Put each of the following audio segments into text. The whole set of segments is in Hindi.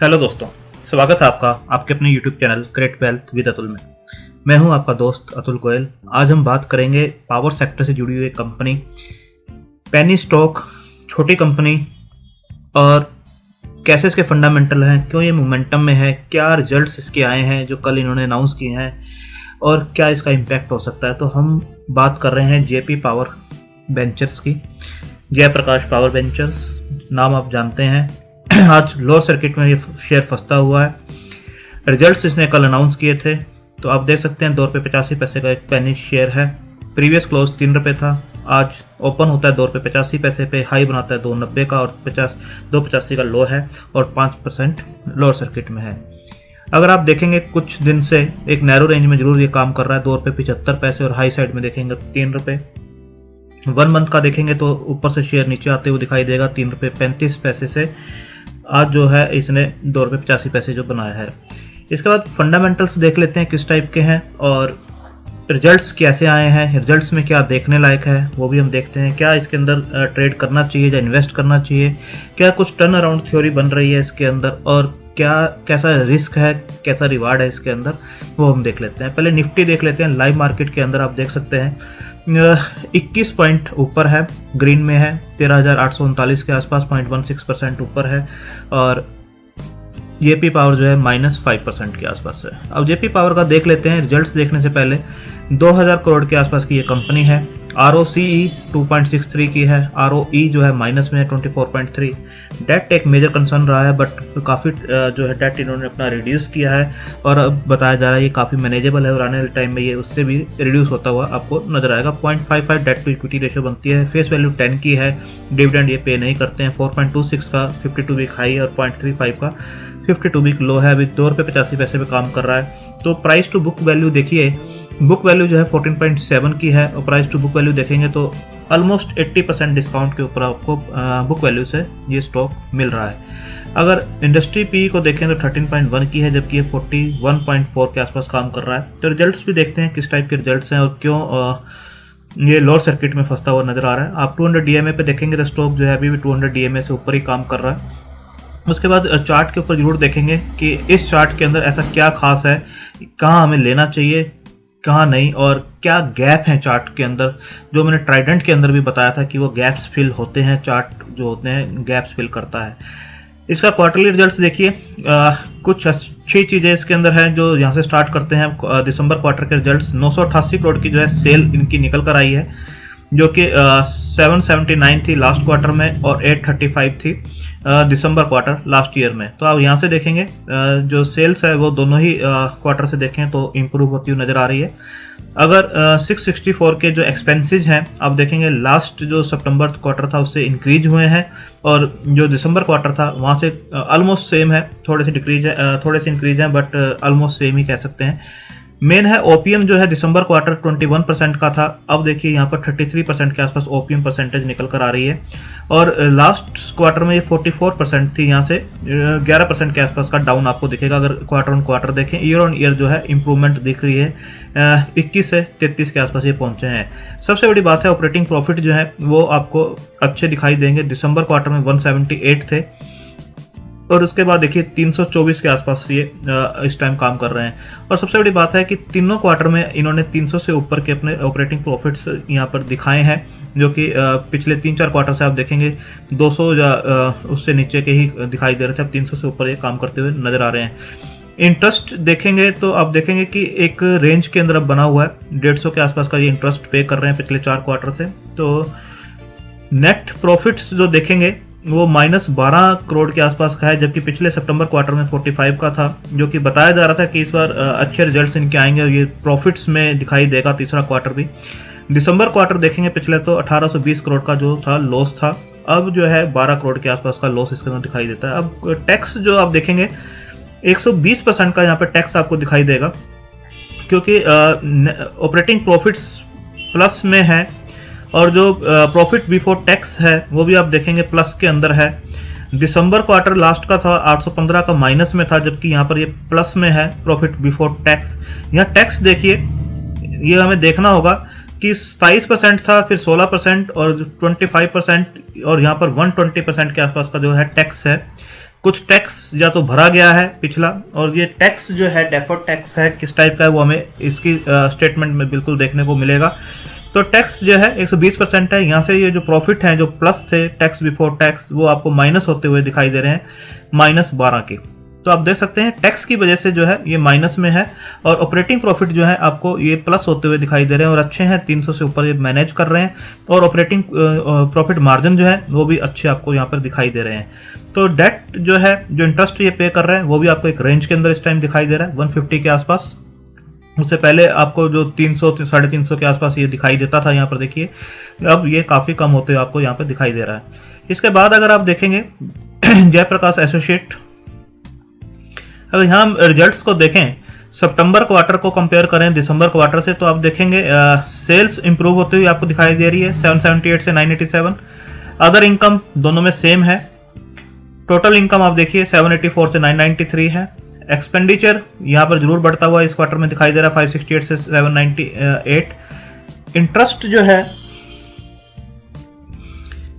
हेलो दोस्तों, स्वागत है आपका आपके अपने YouTube channel create wealth with Atul में। मैं हूं आपका दोस्त अतुल गोयल। आज हम बात करेंगे पावर सेक्टर से जुड़ी हुई एक कंपनी पेनी स्टॉक, छोटी कंपनी, और कैसे इसके फंडामेंटल हैं, क्यों ये मोमेंटम में है, क्या रिजल्ट्स इसके आए हैं जो कल इन्होंने अनाउंस किए हैं और क्या इसका इम्पैक्ट हो सकता है। तो हम बात कर रहे हैं जेपी पावर वेंचर्स की। जयप्रकाश पावर वेंचर्स नाम आप जानते हैं। आज लोअर सर्किट में ये शेयर फंसता हुआ है। रिजल्ट्स इसने कल अनाउंस किए थे, तो आप देख सकते हैं ₹2.85 का एक पेनी शेयर है। प्रीवियस क्लोज ₹3 था, आज ओपन होता है ₹2.85 पे, हाई बनाता है 2.90 का और 2.85 का लो है और 5% लोअर सर्किट में है। अगर आप देखेंगे कुछ दिन से एक नैरो रेंज में जरूर ये काम कर रहा है, ₹2.75 और हाई साइड में देखेंगे ₹3। 1 मंथ का देखेंगे तो ऊपर से शेयर नीचे आते हुए दिखाई देगा ₹3.35 से। आज जो है इसने ₹2.85 जो बनाया है। इसके बाद फंडामेंटल्स देख लेते हैं किस टाइप के हैं और रिजल्ट्स कैसे आए हैं, रिजल्ट्स में क्या देखने लायक है वो भी हम देखते हैं। क्या इसके अंदर ट्रेड करना चाहिए या इन्वेस्ट करना चाहिए, क्या कुछ टर्न अराउंड थ्योरी बन रही है इसके अंदर, और क्या कैसा रिस्क है, कैसा रिवार्ड है इसके अंदर, वो हम देख लेते हैं। पहले निफ्टी देख लेते हैं। लाइव मार्केट के अंदर आप देख सकते हैं 21 पॉइंट ऊपर है, ग्रीन में है, 13,839 के आसपास, 0.16% ऊपर है। और जेपी पावर जो है -5% के आसपास है। अब जेपी पावर का देख लेते हैं। रिजल्ट्स देखने से पहले 2000 करोड़ के आसपास की ये कंपनी है। ROCE 2.63 की है, ROE जो है माइनस में है 24.3। डेट एक मेजर कंसर्न रहा है, बट काफ़ी जो है डेट इन्होंने अपना रिड्यूस किया है और अब बताया जा रहा है ये काफ़ी मैनेजेबल है और आने वाले टाइम में ये उससे भी रिड्यूस होता हुआ आपको नजर आएगा। 0.55 डेट टू इक्विटी रेशियो बनती है। फेस वैल्यू 10 की है। डिविडेंड ये पे नहीं करते हैं। 4.26 का 52 वीक हाई और 0.35 का 52 वीक लो है। अभी ₹2.85 पे काम कर रहा है। तो प्राइस टू बुक वैल्यू देखिए, बुक वैल्यू जो है 14.7 की है और प्राइस टू बुक वैल्यू देखेंगे तो ऑलमोस्ट 80% डिस्काउंट के ऊपर आपको बुक वैल्यू से ये स्टॉक मिल रहा है। अगर इंडस्ट्री पी को देखें तो 13.1 की है, जबकि ये 41.4 के आसपास काम कर रहा है। तो रिजल्ट्स भी देखते हैं किस टाइप के रिजल्ट्स हैं और क्यों ये लोअर सर्किट में फंसता हुआ नजर आ रहा है। आप 200 DMA पे देखेंगे तो स्टॉक जो है अभी भी 200 DMA से ऊपर ही काम कर रहा है। उसके बाद चार्ट के ऊपर जरूर देखेंगे कि इस चार्ट के अंदर ऐसा क्या खास है, कहाँ हमें लेना चाहिए, कहाँ नहीं, और क्या गैप है चार्ट के अंदर। जो मैंने ट्राइडेंट के अंदर भी बताया था कि वो गैप्स फिल होते हैं, चार्ट जो होते हैं गैप्स फिल करता है। इसका क्वार्टरली रिजल्ट्स देखिए, कुछ अच्छी चीज़ें इसके अंदर हैं जो यहाँ से स्टार्ट करते हैं। दिसंबर क्वार्टर के रिजल्ट्स 988 करोड़ की जो है सेल इनकी निकल कर आई है, जो कि 779 थी लास्ट क्वार्टर में और 835 थी दिसंबर क्वार्टर लास्ट ईयर में। तो आप यहाँ से देखेंगे जो सेल्स है वो दोनों ही क्वार्टर से देखें तो इम्प्रूव होती हुई नज़र आ रही है। अगर 664 के जो एक्सपेंसेस हैं आप देखेंगे लास्ट जो सितंबर क्वार्टर था उससे इंक्रीज हुए हैं और जो दिसंबर क्वार्टर था वहाँ से ऑलमोस्ट सेम है, थोड़े से डिक्रीज है, थोड़े से इंक्रीज हैं, बट ऑलमोस्ट सेम ही कह सकते हैं। मेन है ओपीएम जो है दिसंबर क्वार्टर 21% का था, अब देखिए यहाँ पर 33% के आसपास ओपीएम परसेंटेज निकल कर आ रही है और लास्ट क्वार्टर में ये 44% थी, यहाँ से 11% के आसपास का डाउन आपको दिखेगा। अगर क्वार्टर ऑन क्वार्टर देखें, ईयर ऑन ईयर जो है इंप्रूवमेंट दिख रही है। 21 से 33 के आसपास ये पहुंचे हैं। सबसे बड़ी बात है ऑपरेटिंग प्रॉफिट जो है वो आपको अच्छे दिखाई देंगे। दिसंबर क्वार्टर में 178 थे और उसके बाद देखिए 324 के आसपास ये इस टाइम काम कर रहे हैं। और सबसे बड़ी बात है कि तीनों क्वार्टर में इन्होंने 300 से ऊपर के अपने ऑपरेटिंग प्रॉफिट्स यहाँ पर दिखाए हैं, जो कि पिछले 3-4 क्वार्टर से आप देखेंगे 200 या उससे नीचे के ही दिखाई दे रहे थे। अब 300 से ऊपर ये काम करते हुए नजर आ रहे हैं। इंटरेस्ट देखेंगे तो आप देखेंगे कि एक रेंज के अंदर अब बना हुआ है, 150 के आसपास का ये इंटरेस्ट पे कर रहे हैं पिछले 4 क्वार्टर से। तो नेट प्रॉफिट्स जो देखेंगे वो -12 करोड़ के आसपास का है, जबकि पिछले सितंबर क्वार्टर में 45 का था, जो कि बताया जा रहा था कि इस बार अच्छे रिजल्ट्स इनके आएंगे और ये प्रॉफिट्स में दिखाई देगा तीसरा क्वार्टर भी। दिसंबर क्वार्टर देखेंगे पिछले तो 1820 करोड़ का जो था लॉस था, अब जो है 12 करोड़ के आसपास का लॉस इसके अंदर दिखाई देता है। अब टैक्स जो आप देखेंगे 120% का यहाँ पर टैक्स आपको दिखाई देगा, क्योंकि ऑपरेटिंग प्रॉफिट्स प्लस में है और जो प्रॉफिट बिफोर टैक्स है वो भी आप देखेंगे प्लस के अंदर है। दिसंबर क्वार्टर लास्ट का था 815 का माइनस में था, जबकि यहाँ पर ये प्लस में है प्रॉफिट बिफोर टैक्स। यहाँ टैक्स देखिए, ये हमें देखना होगा कि 27% था, फिर 16% और 25% और यहाँ पर 120% के आसपास का जो है टैक्स है। कुछ टैक्स या तो भरा गया है पिछला, और ये टैक्स जो है डेफर्ड टैक्स है, किस टाइप का है वो हमें इसकी स्टेटमेंट में बिल्कुल देखने को मिलेगा। तो टैक्स जो है 120% है। यहाँ से ये जो प्रॉफिट है जो प्लस थे टैक्स बिफोर टैक्स, वो आपको माइनस होते हुए दिखाई दे रहे हैं -12 के। तो आप देख सकते हैं टैक्स की वजह से जो है ये माइनस में है, और ऑपरेटिंग प्रॉफिट जो है आपको ये प्लस होते हुए दिखाई दे रहे हैं और अच्छे हैं, 300 से ऊपर ये मैनेज कर रहे हैं, और ऑपरेटिंग प्रॉफिट मार्जिन जो है वो भी अच्छे आपको यहाँ पर दिखाई दे रहे हैं। तो डेट जो है, जो इंटरेस्ट ये पे कर रहे हैं वो भी आपको एक रेंज के अंदर इस टाइम दिखाई दे रहा है 150 के आसपास। उससे पहले आपको जो 300 350 के आसपास ये दिखाई देता था, यहाँ पर देखिए अब ये काफ़ी कम होते हुए आपको यहाँ पर दिखाई दे रहा है। इसके बाद अगर आप देखेंगे जयप्रकाश एसोसिएट, अगर यहाँ हम रिजल्ट्स को देखें, सितंबर क्वार्टर को कंपेयर करें दिसंबर क्वार्टर से, तो आप देखेंगे सेल्स इंप्रूव होते हुए आपको दिखाई दे रही है 778 से 987। अदर इनकम दोनों में सेम है। टोटल इनकम आप देखिए 784 से 993 है। एक्सपेंडिचर यहाँ पर जरूर बढ़ता हुआ इस क्वार्टर में दिखाई दे रहा है 568 से 798। इंटरेस्ट जो है,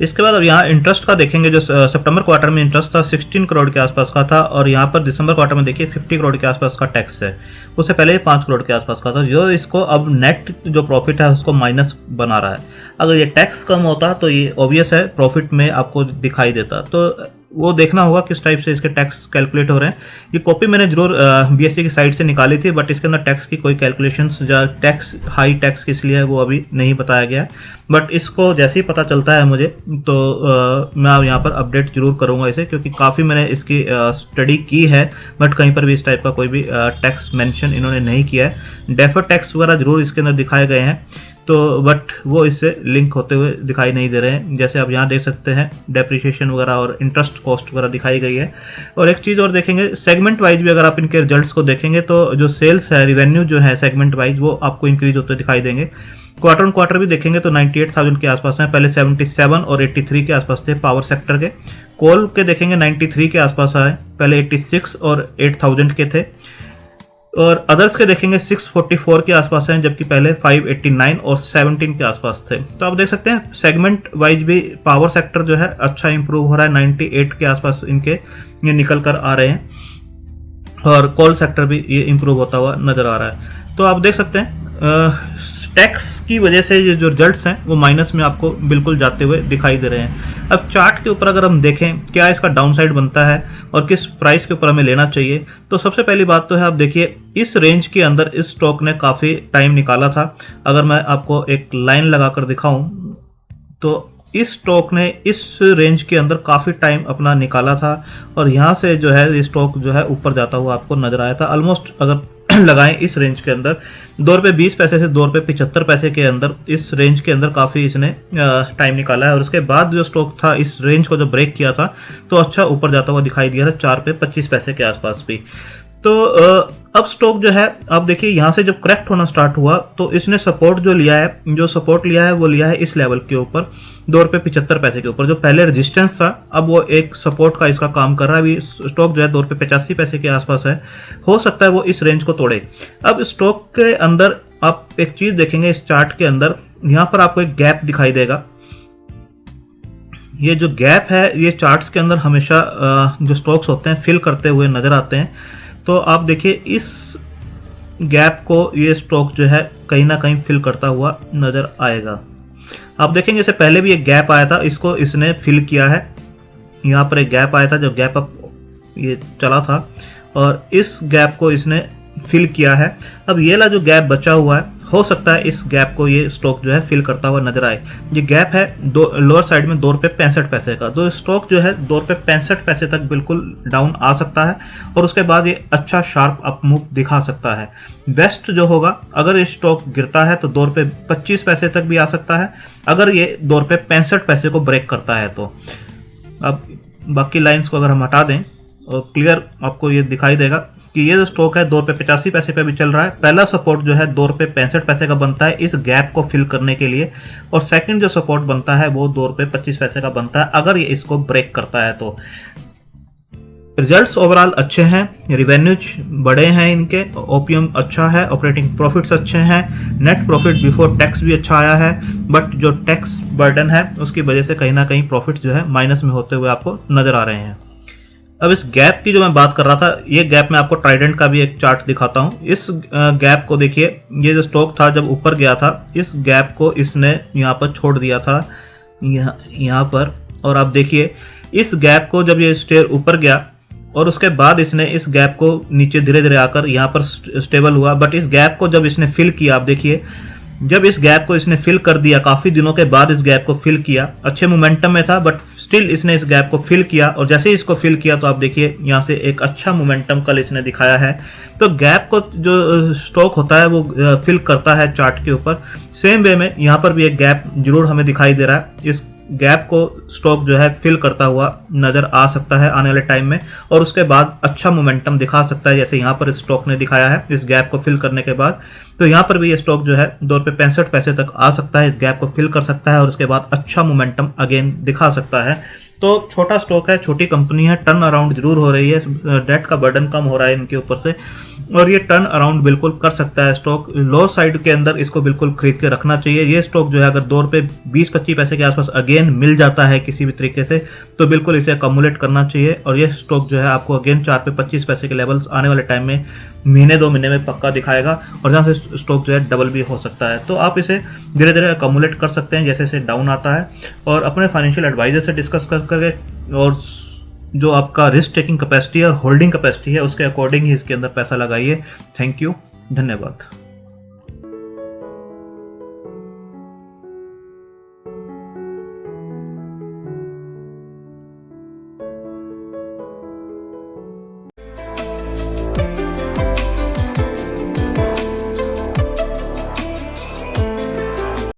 इसके बाद अब यहाँ इंटरेस्ट का देखेंगे, जो सितंबर क्वार्टर में इंटरेस्ट था 16 करोड़ के आसपास का था, और यहाँ पर दिसंबर क्वार्टर में देखिए 50 करोड़ के आसपास का टैक्स है। उससे पहले 5 करोड़ के आसपास का था, जो इसको अब नेट जो प्रॉफिट है उसको माइनस बना रहा है। अगर ये टैक्स कम होता तो ये ऑब्वियस है प्रॉफिट में आपको दिखाई देता, तो वो देखना होगा किस टाइप से इसके टैक्स कैलकुलेट हो रहे हैं। ये कॉपी मैंने जरूर बीएससी की साइट से निकाली थी, बट इसके अंदर टैक्स की कोई कैलकुलेशंस या टैक्स हाई टैक्स किस लिए है वो अभी नहीं बताया गया है। बट इसको जैसे ही पता चलता है मुझे तो मैं यहाँ पर अपडेट जरूर करूँगा इसे, क्योंकि काफ़ी मैंने इसकी स्टडी की है, बट कहीं पर भी इस टाइप का कोई भी टैक्स मेंशन इन्होंने नहीं किया है। डेफर टैक्स वगैरह जरूर इसके अंदर दिखाए गए हैं, तो बट वो इससे लिंक होते हुए दिखाई नहीं दे रहे हैं। जैसे आप यहाँ देख सकते हैं डेप्रिसिएशन वगैरह और इंटरेस्ट कॉस्ट वगैरह दिखाई गई है। और एक चीज़ और देखेंगे, सेगमेंट वाइज भी अगर आप इनके रिजल्ट्स को देखेंगे तो जो सेल्स है, रेवेन्यू जो है सेगमेंट वाइज वो आपको इंक्रीज होते दिखाई देंगे। क्वार्टर ऑन क्वार्टर भी देखेंगे तो 98,000 के आसपास है, पहले 77 और 83 के आसपास थे पावर सेक्टर के। कोल के देखेंगे 93 के आसपास आए, पहले 86 और 8,000 के थे। और अदर्स के देखेंगे 644 के आसपास हैं, जबकि पहले 589 और 17 के आसपास थे। तो आप देख सकते हैं सेगमेंट वाइज भी पावर सेक्टर जो है अच्छा इंप्रूव हो रहा है, 98 के आसपास इनके ये निकल कर आ रहे हैं, और कोल सेक्टर भी ये इंप्रूव होता हुआ नजर आ रहा है। तो आप देख सकते हैं टैक्स की वजह से ये जो रिजल्ट्स हैं वो माइनस में आपको बिल्कुल जाते हुए दिखाई दे रहे हैं। अब चार्ट के ऊपर अगर हम देखें क्या इसका डाउनसाइड बनता है और किस प्राइस के ऊपर हमें लेना चाहिए, तो सबसे पहली बात तो है आप देखिए इस रेंज के अंदर इस स्टॉक ने काफ़ी टाइम निकाला था। अगर मैं आपको एक लाइन लगाकर दिखाऊं तो इस स्टॉक ने इस रेंज के अंदर काफ़ी टाइम अपना निकाला था, और यहाँ से जो है ये स्टॉक जो है ऊपर जाता हुआ आपको नजर आया था। ऑलमोस्ट अगर लगाएं इस रेंज के अंदर ₹2.20 से ₹2.75 के अंदर, इस रेंज के अंदर काफ़ी इसने टाइम निकाला है। और उसके बाद जो स्टॉक था इस रेंज को जब ब्रेक किया था तो अच्छा ऊपर जाता हुआ दिखाई दिया था ₹4.25 के आसपास भी। तो अब स्टॉक जो है आप देखिए यहाँ से जब करेक्ट होना स्टार्ट हुआ तो इसने सपोर्ट जो लिया है, जो सपोर्ट लिया है वो लिया है इस लेवल के ऊपर ₹2.75 के ऊपर। जो पहले रेजिस्टेंस था अब वो एक सपोर्ट का इसका काम कर रहा है। अभी स्टॉक जो है ₹2.85 के आसपास है, हो सकता है वो इस रेंज को तोड़े। अब स्टॉक के अंदर आप एक चीज देखेंगे इस चार्ट के अंदर, यहाँ पर आपको एक गैप दिखाई देगा। ये जो गैप है ये चार्ट्स के अंदर हमेशा जो स्टॉक्स होते हैं फिल करते हुए नजर आते हैं। तो आप देखिए इस गैप को ये स्टॉक जो है कहीं ना कहीं फिल करता हुआ नजर आएगा। आप देखेंगे इससे पहले भी एक गैप आया था, इसको इसने फिल किया है। यहाँ पर एक गैप आया था जब गैप अप ये चला था, और इस गैप को इसने फिल किया है। अब ये ला जो गैप बचा हुआ है, हो सकता है इस गैप को ये स्टॉक जो है फिल करता हुआ नजर आए। ये गैप है लोअर साइड में ₹2.65 का, तो स्टॉक जो है ₹2.65 तक बिल्कुल डाउन आ सकता है, और उसके बाद ये अच्छा शार्प अप मूव दिखा सकता है। बेस्ट जो होगा अगर ये स्टॉक गिरता है तो ₹2.25 तक भी आ सकता है, अगर ये ₹2.65 को ब्रेक करता है तो। अब बाकी लाइंस को अगर हम हटा दें और क्लियर आपको ये दिखाई देगा कि ये जो स्टॉक है ₹2.85 पे भी चल रहा है। पहला सपोर्ट जो है ₹2.65 का बनता है इस गैप को फिल करने के लिए, और सेकंड जो सपोर्ट बनता है वो ₹2.25 का बनता है अगर ये इसको ब्रेक करता है तो। रिजल्ट्स ओवरऑल अच्छे हैं, रिवेन्यूज बड़े हैं इनके, ओपीएम अच्छा है, ऑपरेटिंग प्रॉफिट्स अच्छे हैं, नेट प्रॉफिट बिफोर टैक्स भी अच्छा आया है, बट जो टैक्स बर्डन है उसकी वजह से कहीं ना कहीं प्रॉफिट जो है माइनस में होते हुए आपको नजर आ रहे हैं। अब इस गैप की जो मैं बात कर रहा था, ये गैप मैं आपको ट्राइडेंट का भी एक चार्ट दिखाता हूँ। इस गैप को देखिए, ये जो स्टॉक था जब ऊपर गया था, इस गैप को इसने यहाँ पर छोड़ दिया था, यहाँ पर। और आप देखिए इस गैप को जब ये स्टेयर ऊपर गया और उसके बाद इसने इस गैप को नीचे धीरे धीरे आकर यहाँ पर स्टेबल हुआ। बट इस गैप को जब इसने फिल किया, आप देखिए जब इस गैप को इसने फिल कर दिया, काफी दिनों के बाद इस गैप को फिल किया, अच्छे मोमेंटम में था बट स्टिल इसने इस गैप को फिल किया। और जैसे ही इसको फिल किया तो आप देखिए यहाँ से एक अच्छा मोमेंटम कल इसने दिखाया है। तो गैप को जो स्टॉक होता है वो फिल करता है चार्ट के ऊपर। सेम वे में यहाँ पर भी एक गैप जरूर हमें दिखाई दे रहा है। इस गैप को स्टॉक जो है फिल करता हुआ नजर आ सकता है आने वाले टाइम में, और उसके बाद अच्छा मोमेंटम दिखा सकता है, जैसे यहाँ पर स्टॉक ने दिखाया है इस गैप को फिल करने के बाद। तो यहाँ पर भी ये स्टॉक जो है ₹65 तक आ सकता है, इस गैप को फिल कर सकता है और उसके बाद अच्छा मोमेंटम अगेन दिखा सकता है। तो छोटा स्टॉक है, छोटी कंपनी है, टर्न अराउंड जरूर हो रही है, डेट का बर्डन कम हो रहा है इनके ऊपर से, और ये टर्न अराउंड बिल्कुल कर सकता है स्टॉक। लो साइड के अंदर इसको बिल्कुल खरीद के रखना चाहिए। ये स्टॉक जो है अगर ₹2.20-25 के आसपास अगेन मिल जाता है किसी भी तरीके से, तो बिल्कुल इसे अकोमुलेट करना चाहिए। और ये स्टॉक जो है आपको अगेन ₹4.25 के लेवल्स आने वाले टाइम में महीने 2 महीने में पक्का दिखाएगा, और जहाँ से स्टॉक जो है डबल भी हो सकता है। तो आप इसे धीरे धीरे अकोमुलेट कर सकते हैं जैसे जैसे डाउन आता है, और अपने फाइनेंशियल एडवाइजर से डिस्कस करके, और जो आपका रिस्क टेकिंग कैपेसिटी और होल्डिंग कैपेसिटी है उसके अकॉर्डिंग ही इसके अंदर पैसा लगाइए। थैंक यू, धन्यवाद।